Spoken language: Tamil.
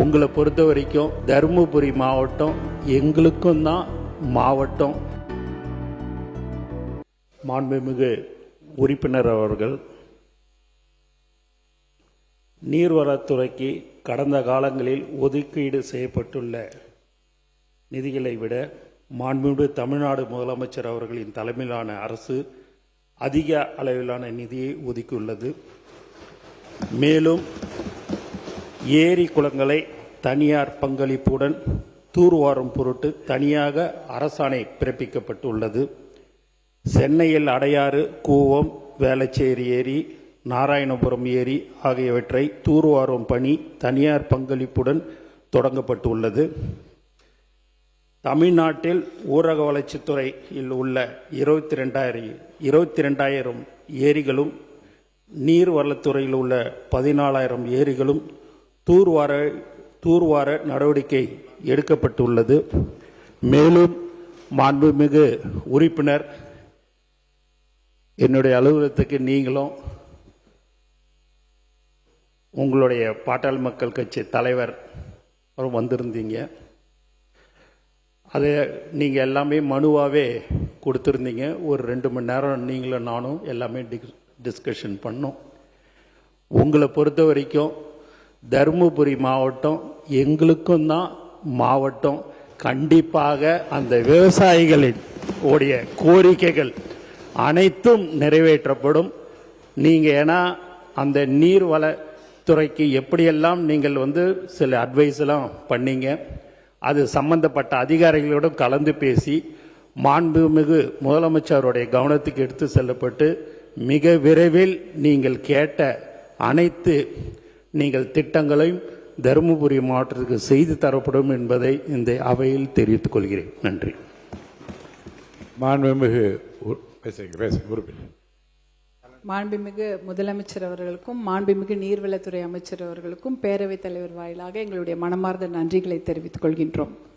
உங்களை பொறுத்த வரைக்கும் தருமபுரி மாவட்டம் எங்களுக்கும் தான் மாவட்டம். மாண்புமிகு உறுப்பினர் அவர்கள், நீர்வளத்துறைக்கு கடந்த காலங்களில் ஒதுக்கீடு செய்யப்பட்டுள்ள நிதிகளை விட மாண்புமிகு தமிழ்நாடு முதலமைச்சர் அவர்களின் தலைமையிலான அரசு அதிக அளவிலான நிதியை ஒதுக்கியுள்ளது. மேலும் ஏரி குளங்களை தனியார் பங்களிப்புடன் தூர்வாரும் பொருட்டு தனியாக அரசாணை பிறப்பிக்கப்பட்டுள்ளது. சென்னையில் அடையாறு, கூவம், வேளச்சேரி ஏரி, நாராயணபுரம் ஏரி ஆகியவற்றை தூர்வாரும் பணி தனியார் பங்களிப்புடன் தொடங்கப்பட்டுள்ளது. தமிழ்நாட்டில் ஊரக வளர்ச்சித்துறையில் உள்ள 22,000 ஏரிகளும் நீர்வளத்துறையில் உள்ள 14,000 ஏரிகளும் தூர்வார நடவடிக்கை எடுக்கப்பட்டுள்ளது. மேலும் மாண்புமிகு உறுப்பினர், என்னுடைய அலுவலகத்துக்கு நீங்களும் உங்களுடைய பாட்டாளி மக்கள் கட்சி தலைவர் வந்திருந்தீங்க. அதை நீங்கள் எல்லாமே மனுவாகவே கொடுத்துருந்தீங்க. ஒரு 2 மணி நேரம் நீங்களும் நானும் எல்லாமே டிஸ்கஷன் பண்ணோம். உங்களை பொறுத்த வரைக்கும் தருமபுரி மாவட்டம் எங்களுக்கும் தான் மாவட்டம். கண்டிப்பாக அந்த விவசாயிகளின் உடைய கோரிக்கைகள் அனைத்தும் நிறைவேற்றப்படும். நீங்கள் ஏன்னா அந்த நீர்வளத்துறைக்கு எப்படியெல்லாம் நீங்கள் சில அட்வைஸ் எல்லாம் பண்ணீங்க. அது சம்பந்தப்பட்ட அதிகாரிகளோடும் கலந்து பேசி மாண்புமிகு முதலமைச்சருடைய கவனத்துக்கு எடுத்து செல்லப்பட்டு மிக விரைவில் நீங்கள் கேட்ட அனைத்து திட்டங்களையும் தருமபுரி மாவட்டத்திற்கு செய்து தரப்படும் என்பதை இந்த அவையில் தெரிவித்துக் கொள்கிறேன். நன்றி. மாண்புமிகு முதலமைச்சர் அவர்களுக்கும் மாண்புமிகு நீர்வளத்துறை அமைச்சர் அவர்களுக்கும் பேரவைத் தலைவர் வாயிலாக எங்களுடைய மனமார்ந்த நன்றிகளை தெரிவித்துக் கொள்கின்றோம்.